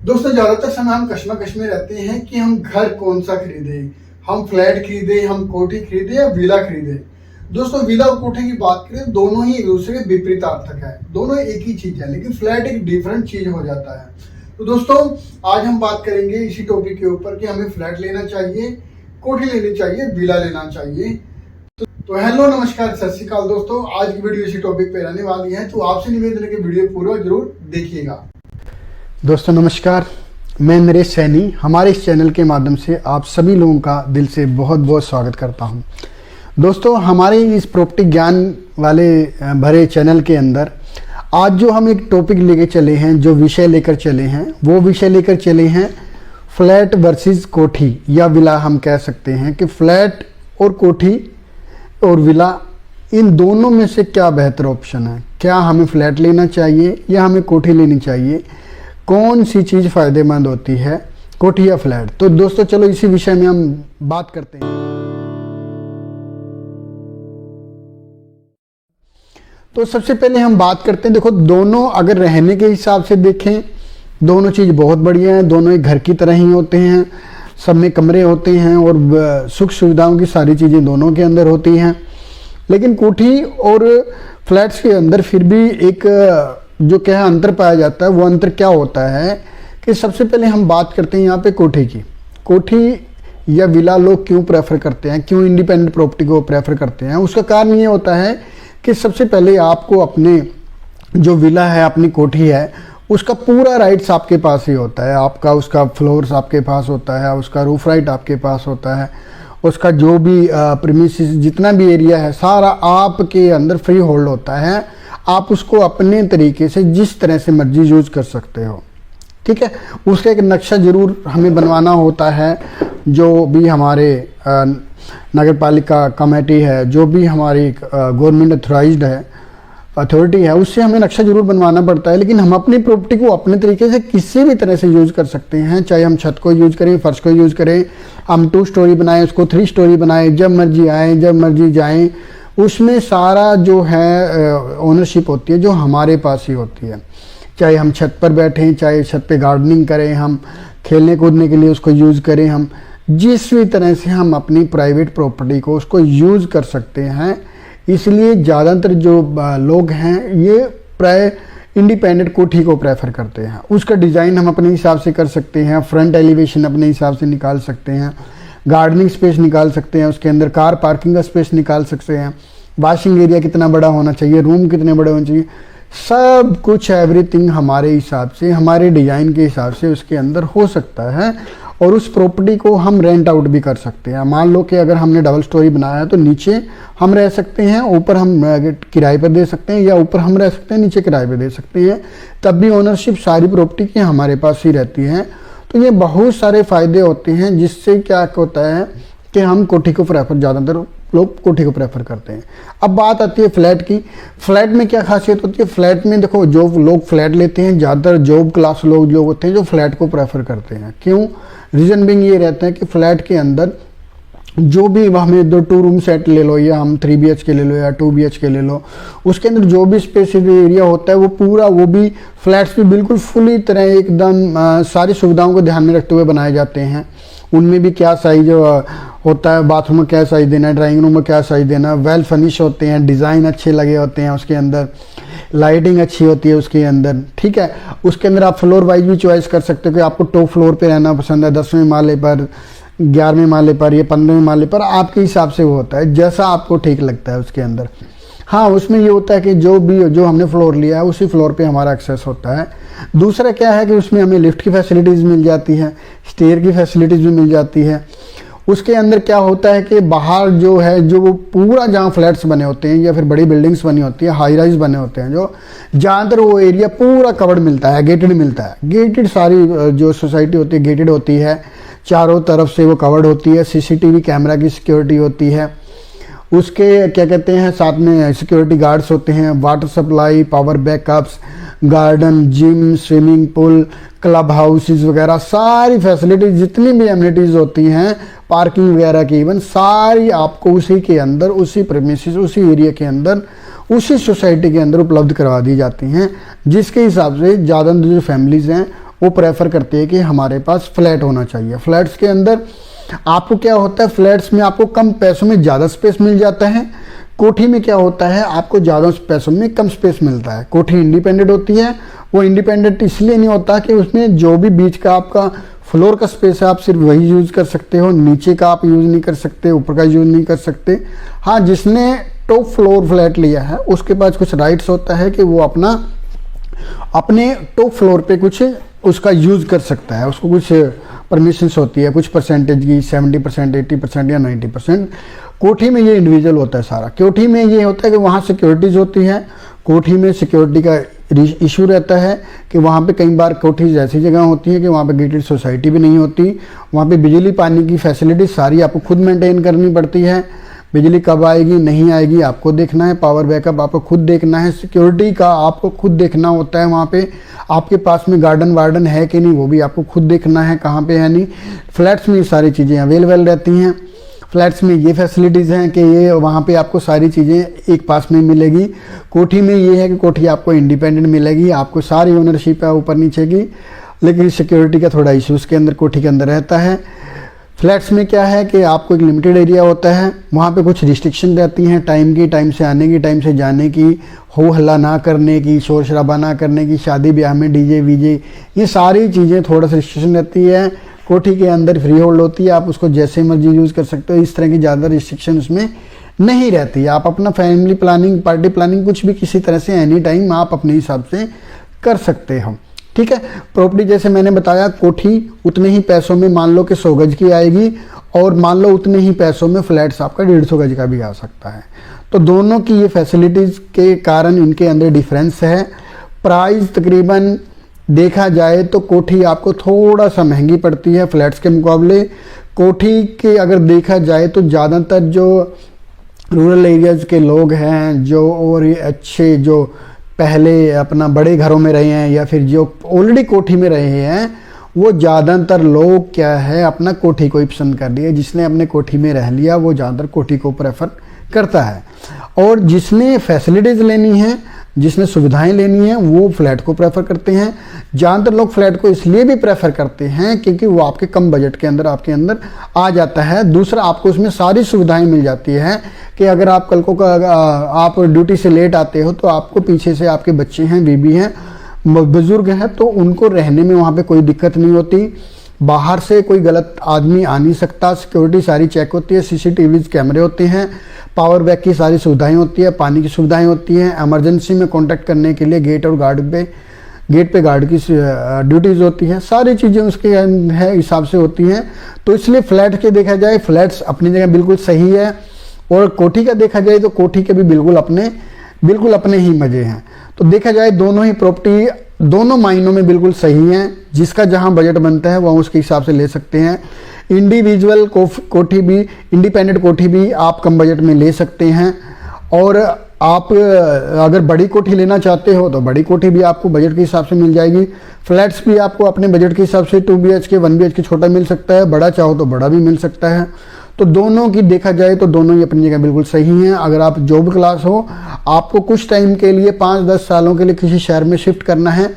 दोस्तों ज्यादातर समय हम कश्मकश में रहते हैं कि हम घर कौन सा खरीदे, हम फ्लैट खरीदे, हम कोठी खरीदे या विला खरीदे। दोस्तों विला और कोठी की बात करें, दोनों ही एक दूसरे के विपरीतार्थक है, दोनों एक ही चीज है, लेकिन फ्लैट एक डिफरेंट चीज हो जाता है। तो दोस्तों आज हम बात करेंगे इसी टॉपिक के ऊपर कि हमें फ्लैट लेना चाहिए, कोठी लेनी चाहिए, विला लेना चाहिए। तो हेलो नमस्कार सत श्री अकाल दोस्तों, आज की वीडियो इसी टॉपिक पे रहने वाली है, तो आपसे निवेदन है कि वीडियो पूरा जरूर देखिएगा। दोस्तों नमस्कार, मैं नरेश सैनी। हमारे इस चैनल के माध्यम से आप सभी लोगों का दिल से बहुत बहुत स्वागत करता हूं। दोस्तों हमारे इस प्रॉपर्टी ज्ञान वाले भरे चैनल के अंदर आज जो हम एक टॉपिक लेके चले हैं, जो विषय लेकर चले हैं, वो विषय लेकर चले हैं फ्लैट वर्सेस कोठी या विला। हम कह सकते हैं कि फ्लैट और कोठी और विला, इन दोनों में से क्या बेहतर ऑप्शन है। क्या हमें फ्लैट लेना चाहिए या हमें कोठी लेनी चाहिए, कौन सी चीज़ फ़ायदेमंद होती है, कोठी या फ्लैट। तो दोस्तों चलो इसी विषय में हम बात करते हैं। तो सबसे पहले हम बात करते हैं, देखो दोनों अगर रहने के हिसाब से देखें, दोनों चीज़ बहुत बढ़िया है, दोनों एक घर की तरह ही होते हैं, सब में कमरे होते हैं और सुख सुविधाओं की सारी चीज़ें दोनों के अंदर होती हैं। लेकिन कोठी और फ्लैट्स के अंदर फिर भी एक जो क्या है अंतर पाया जाता है। वो अंतर क्या होता है कि सबसे पहले हम बात करते हैं यहाँ पे कोठी की। कोठी या विला लोग क्यों प्रेफर करते हैं, क्यों इंडिपेंडेंट प्रॉपर्टी को प्रेफर करते हैं, उसका कारण ये होता है कि सबसे पहले आपको अपने जो विला है, अपनी कोठी है, उसका पूरा राइट्स आपके पास ही होता है। आपका उसका फ्लोर्स आपके पास होता है, उसका रूफ राइट आपके पास होता है, उसका जो भी प्रीमिसेस जितना भी एरिया है सारा आपके अंदर फ्री होल्ड होता है। आप उसको अपने तरीके से जिस तरह से मर्जी यूज कर सकते हो, ठीक है। उसका एक नक्शा जरूर हमें बनवाना होता है। जो भी हमारे नगर पालिका कमेटी है, जो भी हमारी गवर्नमेंट अथोराइज्ड है, अथॉरिटी है, उससे हमें नक्शा जरूर बनवाना पड़ता है। लेकिन हम अपनी प्रॉपर्टी को अपने तरीके से किसी भी तरह से यूज कर सकते हैं, चाहे हम छत को यूज करें, फर्श को यूज करें, हम 2 स्टोरी बनाएं, उसको 3 स्टोरी बनाएं, जब मर्जी आए जब मर्जी जाएं, उसमें सारा जो है ओनरशिप होती है जो हमारे पास ही होती है। चाहे हम छत पर बैठें, चाहे छत पे गार्डनिंग करें, हम खेलने कूदने के लिए उसको यूज़ करें, हम जिस भी तरह से हम अपनी प्राइवेट प्रॉपर्टी को उसको यूज़ कर सकते हैं। इसलिए ज़्यादातर जो लोग हैं ये प्राय इंडिपेंडेंट कोठी को प्रेफर करते हैं। उसका डिज़ाइन हम अपने हिसाब से कर सकते हैं, फ्रंट एलिवेशन अपने हिसाब से निकाल सकते हैं, गार्डनिंग स्पेस निकाल सकते हैं, उसके अंदर कार पार्किंग का स्पेस निकाल सकते हैं, वॉशिंग एरिया कितना बड़ा होना चाहिए, रूम कितने बड़े होने चाहिए, सब कुछ एवरीथिंग हमारे हिसाब से, हमारे डिज़ाइन के हिसाब से उसके अंदर हो सकता है। और उस प्रॉपर्टी को हम रेंट आउट भी कर सकते हैं। मान लो कि अगर हमने डबल स्टोरी बनाया है तो नीचे हम रह सकते हैं, ऊपर हम किराए पर दे सकते हैं, या ऊपर हम रह सकते हैं, नीचे किराए पर दे सकते हैं। तब भी ओनरशिप सारी प्रॉपर्टी की हमारे पास ही रहती है। तो ये बहुत सारे फ़ायदे होते हैं, जिससे क्या होता है कि हम कोठी को प्रेफर, ज़्यादातर लोग कोठी को प्रेफर करते हैं। अब बात आती है फ्लैट की। फ्लैट में क्या खासियत होती है? फ्लैट में देखो, जो लोग फ्लैट लेते हैं ज़्यादातर जॉब क्लास लोग जो होते हैं जो फ्लैट को प्रेफर करते हैं। क्यों? रीज़न बिंग ये रहता है कि फ्लैट के अंदर जो भी हमें 2 रूम सेट ले लो, या हम 3 BHK ले लो या 2 BHK ले लो, उसके अंदर जो भी स्पेसिफिक एरिया होता है वो पूरा, वो भी फ्लैट्स भी बिल्कुल फुली तरह एकदम सारी सुविधाओं को ध्यान में रखते हुए बनाए जाते हैं। उनमें भी क्या साइज होता है, बाथरूम में क्या साइज देना है, ड्राइंग रूम में क्या साइज देना है, वेल फर्निश होते हैं, डिज़ाइन अच्छे लगे होते हैं, उसके अंदर लाइटिंग अच्छी होती है उसके अंदर, ठीक है। उसके अंदर आप फ्लोर वाइज भी चॉइस कर सकते हो कि आपको टॉप फ्लोर पे रहना पसंद है, 10वें माले पर, 11वें माले पर या 15वें माले पर, आपके हिसाब से वो होता है जैसा आपको ठीक लगता है उसके अंदर। हाँ, उसमें ये होता है कि जो हमने फ्लोर लिया है उसी फ्लोर पे हमारा एक्सेस होता है। दूसरा क्या है कि उसमें हमें लिफ्ट की फैसिलिटीज़ मिल जाती है, स्टेयर की फैसिलिटीज़ भी मिल जाती है। उसके अंदर क्या होता है कि बाहर जो है, जो वो पूरा जहाँ फ्लैट्स बने होते हैं या फिर बड़ी बिल्डिंग्स बनी होती है, हाई राइज बने होते हैं, जो ज़्यादातर वो एरिया पूरा कवर्ड मिलता है, गेटेड मिलता है। गेटेड सारी जो सोसाइटी होती है गेटेड होती है, चारों तरफ से वो कवर्ड होती है, CCTV कैमरा की सिक्योरिटी होती है, उसके क्या कहते हैं साथ में सिक्योरिटी गार्ड्स होते हैं, water supply, power backups, garden, gym, swimming pool, club houses वगैरह सारी फैसिलिटीज जितनी भी एमिनिटीज़ होती हैं, पार्किंग वगैरह की, इवन सारी आपको उसी के अंदर, उसी प्रीमिसेस, उसी एरिया के अंदर, उसी सोसाइटी के अंदर उपलब्ध करवा दी जाती हैं। जिसके हिसाब से ज़्यादातर जो फैमिलीज़ हैं वो प्रेफर करते हैं कि हमारे पास फ्लैट होना चाहिए। फ्लैट्स के अंदर आपको क्या होता है, फ्लैट्स में आपको कम पैसों में ज़्यादा स्पेस मिल जाता है। कोठी में क्या होता है, आपको ज़्यादा पैसों में कम स्पेस मिलता है। कोठी इंडिपेंडेंट होती है, वो इंडिपेंडेंट इसलिए नहीं होता कि उसमें जो भी बीच का आपका फ्लोर का स्पेस है आप सिर्फ वही यूज़ कर सकते हो, नीचे का आप यूज़ नहीं कर सकते, ऊपर का यूज़ नहीं कर सकते। हाँ, जिसने टॉप फ्लोर फ्लैट लिया है उसके पास कुछ राइट्स होता है कि वो अपने टॉप फ्लोर पे कुछ उसका यूज़ कर सकता है, उसको कुछ परमिशंस होती है, कुछ परसेंटेज की 70%, 80% या 90%। कोठी में ये इंडिविजुअल होता है सारा। कोठी में ये होता है कि वहाँ सिक्योरिटीज़ होती है। कोठी में सिक्योरिटी का इशू रहता है कि वहाँ पे कई बार कोठीज ऐसी जगह होती है कि वहाँ पे गेटेड सोसाइटी भी नहीं होती। वहाँ पे बिजली पानी की फैसिलिटी सारी आपको खुद मेंटेन करनी पड़ती है। बिजली कब आएगी नहीं आएगी आपको देखना है, पावर बैकअप आपको खुद देखना है, सिक्योरिटी का आपको खुद देखना होता है। वहाँ पे आपके पास में गार्डन वार्डन है कि नहीं वो भी आपको खुद देखना है, कहाँ पे है नहीं। फ्लैट्स में ये सारी चीज़ें अवेलेबल रहती हैं। फ्लैट्स में ये फैसिलिटीज़ हैं कि ये वहाँ पे आपको सारी चीज़ें एक पास में मिलेगी। कोठी में ये है कि कोठी आपको इंडिपेंडेंट मिलेगी, आपको सारी ओनरशिप है ऊपर नीचे की, लेकिन सिक्योरिटी का थोड़ा इशू उसके अंदर कोठी के अंदर रहता है। फ्लैट्स में क्या है कि आपको एक लिमिटेड एरिया होता है, वहाँ पे कुछ रिस्ट्रिक्शन रहती हैं टाइम की, टाइम से आने की, टाइम से जाने की, हो हल्ला ना करने की, शोर शराबा ना करने की, शादी ब्याह में डीजे वीजे ये सारी चीज़ें थोड़ा सा रिस्ट्रिक्शन रहती है। कोठी के अंदर फ्री होल्ड होती है, आप उसको जैसे मर्जी यूज़ कर सकते हो, इस तरह की ज़्यादा रिस्ट्रिक्शन उसमें नहीं रहती है। आप अपना फैमिली प्लानिंग, पार्टी प्लानिंग कुछ भी किसी तरह से एनी टाइम आप अपने हिसाब से कर सकते हो। ठीक है। प्रॉपर्टी जैसे मैंने बताया, कोठी उतने ही पैसों में मान लो कि 100 गज की आएगी और मान लो उतने ही पैसों में फ्लैट्स आपका 150 गज का भी आ सकता है। तो दोनों की ये फैसिलिटीज़ के कारण इनके अंदर डिफरेंस है। प्राइस तकरीबन देखा जाए तो कोठी आपको थोड़ा सा महंगी पड़ती है फ्लैट्स के मुकाबले। कोठी के अगर देखा जाए तो ज़्यादातर जो रूरल एरियाज़ के लोग हैं जो और ये अच्छे जो पहले अपना बड़े घरों में रहे हैं या फिर जो ऑलरेडी कोठी में रहे हैं, वो ज़्यादातर लोग क्या है अपना कोठी को ही पसंद कर लिया। जिसने अपने कोठी में रह लिया वो ज़्यादातर कोठी को प्रेफर करता है, और जिसने फैसिलिटीज़ लेनी है, जिसने सुविधाएं लेनी है, वो फ्लैट को प्रेफर करते हैं। ज़्यादातर लोग फ्लैट को इसलिए भी प्रेफर करते हैं क्योंकि वो आपके कम बजट के अंदर आपके अंदर आ जाता है। दूसरा, आपको उसमें सारी सुविधाएं मिल जाती है कि अगर आप कल को आप ड्यूटी से लेट आते हो तो आपको पीछे से आपके बच्चे हैं, बीबी हैं, बुजुर्ग हैं, तो उनको रहने में वहाँ पे कोई दिक्कत नहीं होती। बाहर से कोई गलत आदमी आ नहीं सकता। सिक्योरिटी सारी चेक होती है, CCTV कैमरे होते हैं, पावर बैक की सारी सुविधाएं होती है, पानी की सुविधाएं होती हैं। इमरजेंसी में कांटेक्ट करने के लिए गेट और गेट पे गार्ड की ड्यूटीज़ होती है। सारी चीज़ें उसके है हिसाब से होती हैं। तो इसलिए फ्लैट के देखा जाए, फ्लैट्स अपनी जगह बिल्कुल सही है, और कोठी का देखा जाए तो कोठी के भी बिल्कुल अपने ही मज़े हैं। तो देखा जाए दोनों ही प्रॉपर्टी दोनों मायनों में बिल्कुल सही हैं। जिसका जहां बजट बनता है वह उसके हिसाब से ले सकते हैं। इंडिविजुअल कोठी भी, इंडिपेंडेंट कोठी भी आप कम बजट में ले सकते हैं, और आप अगर बड़ी कोठी लेना चाहते हो तो बड़ी कोठी भी आपको बजट के हिसाब से मिल जाएगी। फ्लैट्स भी आपको अपने बजट के हिसाब से 2 BHK 1 BHK छोटा मिल सकता है, बड़ा चाहो तो बड़ा भी मिल सकता है। तो दोनों की देखा जाए तो दोनों ही अपनी जगह बिल्कुल सही हैं। अगर आप जॉब क्लास हो, आपको कुछ टाइम के लिए 5-10 सालों के लिए किसी शहर में शिफ्ट करना है,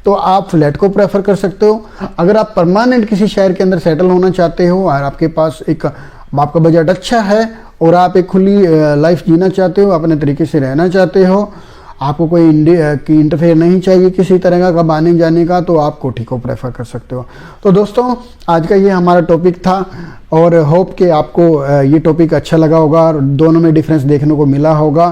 तो आप फ्लैट को प्रेफर कर सकते हो। अगर आप परमानेंट किसी शहर के अंदर सेटल होना चाहते हो और आपके पास आपका बजट अच्छा है और आप एक खुली लाइफ जीना चाहते हो, अपने तरीके से रहना चाहते हो, आपको कोई इंटरफेयर नहीं चाहिए किसी तरह का कब आने जाने का, तो आप कोठी को प्रेफर कर सकते हो। तो दोस्तों, आज का ये हमारा टॉपिक था, और होप कि आपको ये टॉपिक अच्छा लगा होगा और दोनों में डिफरेंस देखने को मिला होगा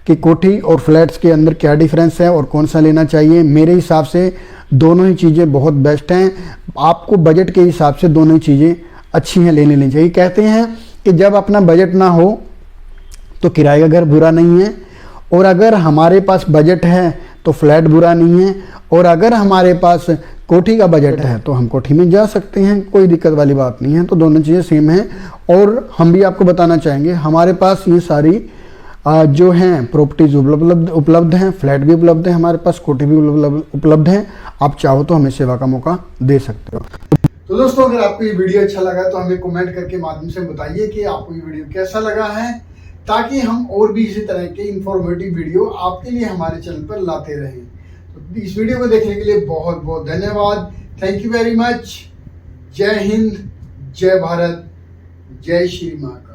कि कोठी और फ्लैट्स के अंदर क्या डिफरेंस है और कौन सा लेना चाहिए। मेरे हिसाब से दोनों ही चीज़ें बहुत बेस्ट हैं। आपको बजट के हिसाब से दोनों ही चीज़ें अच्छी हैं, लेनी चाहिए। कहते हैं कि जब अपना बजट ना हो तो किराए का घर बुरा नहीं है, और अगर हमारे पास बजट है तो फ्लैट बुरा नहीं है, और अगर हमारे पास कोठी का बजट है तो हम कोठी में जा सकते हैं, कोई दिक्कत वाली बात नहीं है। तो दोनों चीज़ें सेम हैं। और हम भी आपको बताना चाहेंगे, हमारे पास ये सारी जो हैं प्रॉपर्टीज उपलब्ध हैं, फ्लैट भी उपलब्ध है हमारे पास, कोठी भी उपलब्ध है। आप चाहो तो हमें सेवा का मौका दे सकते हो। तो दोस्तों, अगर आपको ये वीडियो अच्छा लगा तो हमें कमेंट करके माध्यम से बताइए कि आपको ये वीडियो कैसा लगा है, ताकि हम और भी इसी तरह के इंफॉर्मेटिव वीडियो आपके लिए हमारे चैनल पर लाते रहें। तो इस वीडियो को देखने के लिए बहुत बहुत धन्यवाद। Thank you very much. जय हिंद, जय भारत, जय श्री महाकाल।